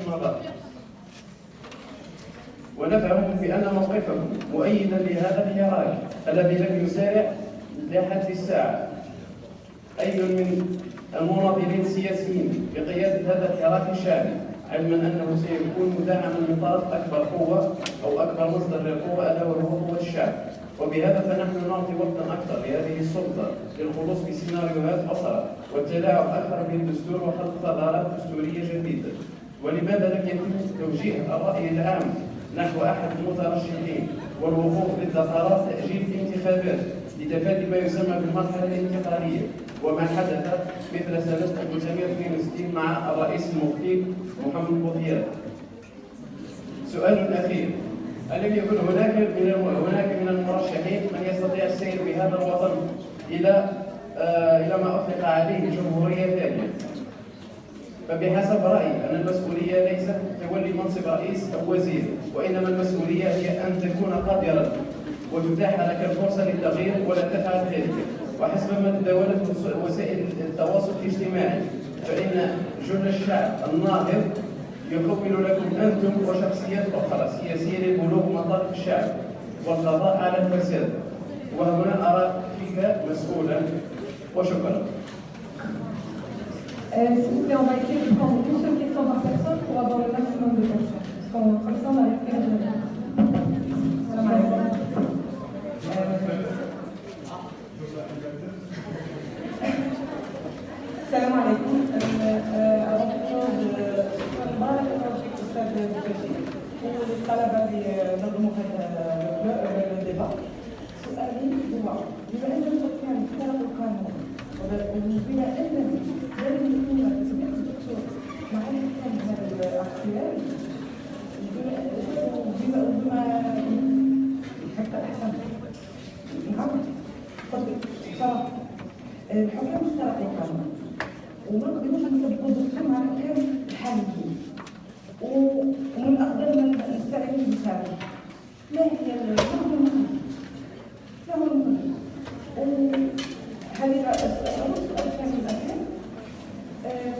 مضى، ونفهم بأن موقفكم مؤيدا لهذا الحراك الذي لم يسارع لحد الساعة. أي من المناضلين السياسيين بقيادة هذا الحراك الشعبي، علما أنه سيكون مدعما من طرف أكبر قوة أو أكبر مصدر للقوة ألا وهو قوة الشعب، وبهذا فنحن نعطي وقتا أكثر لهذه السلطة للخلوص بسيناريوهات أخرى والتلاعب أكثر بالدستور وخلق ثغرات دستورية جديدة. ولماذا لم يتم توجيه الرأي العام نحو أحد المترشحين والوقوف ضد قرار تأجيل الانتخابات لتفادي ما يسمى بالمرحلة الانتقالية وما حدث مثل سنة 1962 مع الرئيس المغتيل محمد بوطياب؟ سؤال أخير: ألم يكن هناك من المرشحين من يستطيع السير بهذا الوطن إلى ما أطلق عليه جمهورية ثانية؟ فبحسب رأيي أن المسؤولية ليست تولي منصب رئيس أو وزير، وإنما المسؤولية هي أن تكون قادرا وتتاح لك الفرصة للتغيير ولا تفعل ذلك. وحسب ما تداولت وسائل التواصل الاجتماعي فإن جل الشعب الناهض يكمل لكم أنتم وشخصيات أخرى سياسية لبلوغ مطالب الشعب والقضاء على الفساد، وهنا أرى فيك مسؤولا. وشكرا. S'il vous plaît, on va essayer de prendre une seule question par personne pour avoir le maximum de questions. Comme ça, on va récupérer le temps. Salam alaikum. Avant toute chose, بارك الله فيك أستاذ بكري والطلبة اللي نظموا هذا الديبا. سؤالي هو: بما أن الحكام اخترقوا القانون وبما أنه لازم يكون الدكتور مع الحكام هذا الاختيار بما حتى أحسن نعم تفضل صراحة الحكام اخترقوا القانون وما نقدروش نطبقوا الدستور مع الحكام الحاليين ومن الأفضل من نستعين بالخارج. ما هي المخرج؟ هذه السؤال الثاني الأخير: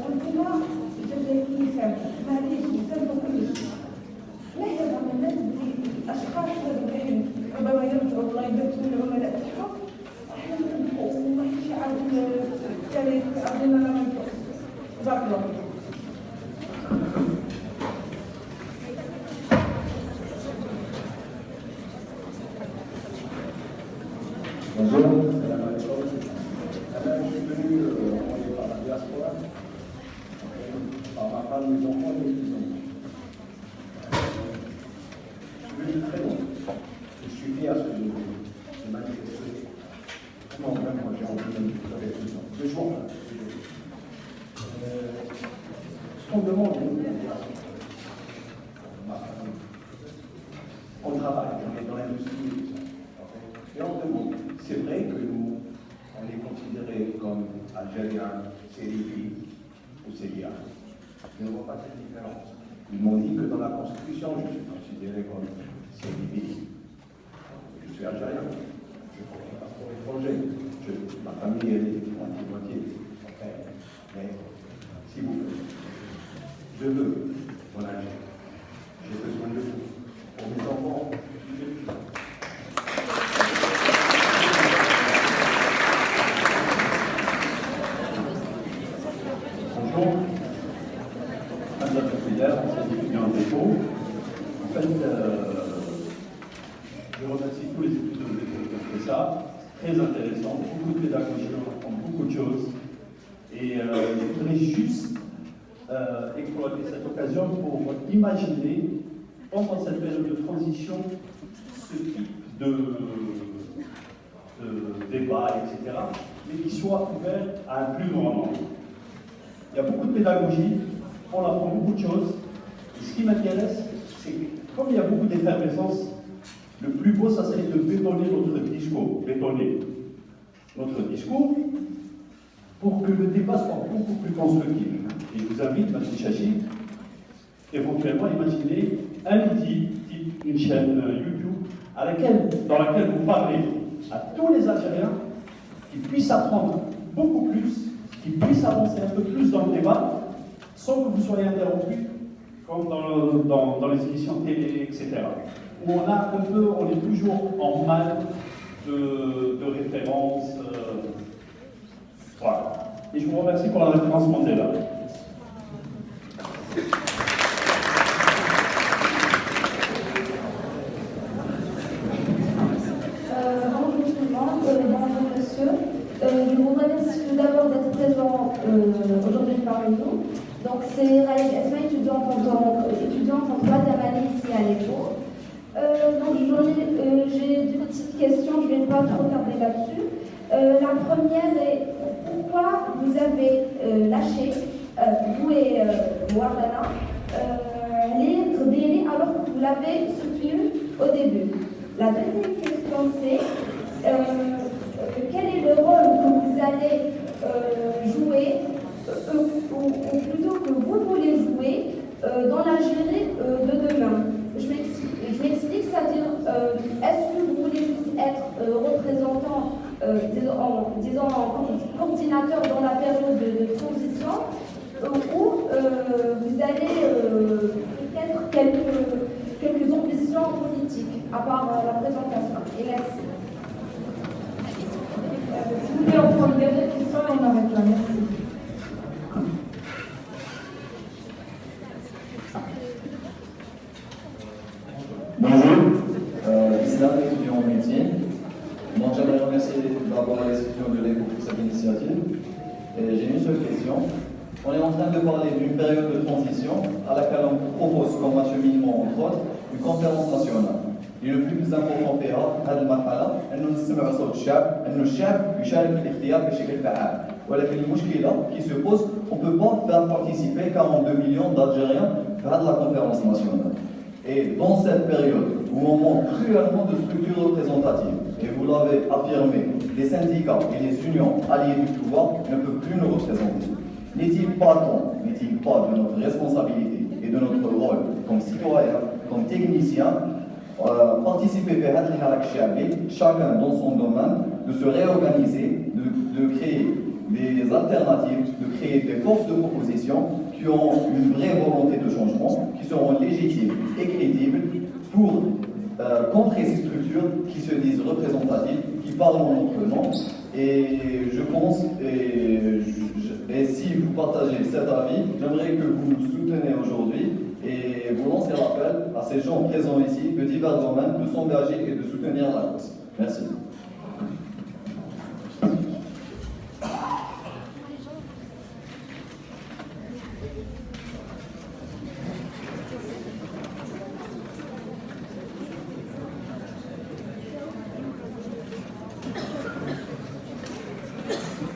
قلتما جزائريين سامة، ما هذه سامة كلش. ما هي الضمانات الأشخاص هذين ربما يرجعوا الله يباركوا العملاء تاعهم وما حدش يعرف التاريخ أظن أنا ما نفوق. بارك الله فيكم. Bonjour, salam alaikum. Je suis venu par la diaspora, par ma femme, mes enfants et mes petits-enfants. Je suis venu très loin. Je suis fier de manifester. Non, vraiment, j'ai envie de manifester de joie. Ce qu'on demande, on travaille, on est dans l'industrie. Et on demande, c'est vrai que nous, on est considérés comme Algériens, Sérifi ou Syriens. Je ne vois pas cette différence. Ils m'ont dit que dans la Constitution, je suis considéré comme Sérifi. Je suis Algérien. Je prends un passeport étranger. Ma famille, elle est moitié-moitié. Mais, s'il vous plaît, je veux mon Algérie. J'ai besoin de vous. Pour mes enfants, bonjour, Madame la Présidente, ancien étudiant en dépôt. En fait, je remercie tous les étudiants de dépôt qui ont fait ça. Très intéressant, beaucoup de pédagogie, on apprend beaucoup de choses. Et je voudrais juste exploiter cette occasion pour imaginer, pendant cette période de transition, ce type de débat, etc., mais qui soit ouvert à un plus grand nombre. Il y a beaucoup de pédagogie, on apprend beaucoup de choses. Et ce qui m'intéresse, c'est que comme il y a beaucoup d'effervescence, le plus beau, ça serait de bétonner notre discours pour que le débat soit beaucoup plus constructif. Et je vous invite, M. Chachi, éventuellement imaginer un outil, type une chaîne YouTube, dans laquelle vous parlez à tous les Algériens qui puissent apprendre beaucoup plus, qui puissent avancer un peu plus dans le débat, sans que vous soyez interrompu comme dans les émissions télé, etc. Où on est toujours en manque de références. Voilà. Et je vous remercie pour la référence Mandela. Bonjour tout le monde, bonjour monsieur. Je vous remercie tout d'abord d'être présent aujourd'hui parmi nous. Donc c'est Raïd Esma, étudiante en troisième année ici à l'ECO. Donc j'ai deux petites questions, je ne vais pas trop tarder là-dessus. La première est pourquoi vous avez lâché, vous et Warana, lire Délé alors que vous l'avez soutenu au début. La deuxième question c'est quel est le rôle que vous allez jouer, ou plutôt que vous voulez jouer dans l'Algérie de demain. Je m'explique, c'est-à-dire est-ce que vous voulez juste être représentant, disons coordinateur dans la période de transition, ou vous avez peut-être quelques ambitions politiques à part la présentation. Et merci. Si vous voulez en prendre une dernière question, on arrête là. Merci. Bonjour, Islam, étudiant en médecine. Donc j'aimerais remercier d'abord les étudiants de l'ECO pour cette initiative. Et j'ai une seule question. On est en train de parler d'une période de transition à laquelle on propose comme acheminement, entre autres, une conférence nationale. Et le plus important فيها هذه المرحلة أنه نسمع صوت الشعب، أنه الشعب يشارك في الاختيار بشكل فعال. ولكن المشكلة qui se pose, on ne peut pas faire participer 42 millions d'Algériens à la conférence nationale. Et dans cette période où on manque cruellement de structures représentatives, et vous l'avez affirmé, les syndicats et les unions alliées du pouvoir ne peuvent plus nous représenter. N'est-il pas de notre responsabilité et de notre rôle comme citoyen, comme technicien, participer à cette حراك الشعبي, chacun dans son domaine, de se réorganiser, de créer des alternatives, de créer des forces de proposition qui ont une vraie volonté de changement, qui seront légitimes et crédibles pour contrer ces structures qui se disent représentatives, qui parlent en notre nom. Et je pense, et si vous partagez cet avis, j'aimerais que vous nous souteniez aujourd'hui et vous lancez l'appel à ces gens présents ici de divers domaines de s'engager et de soutenir la cause. Merci.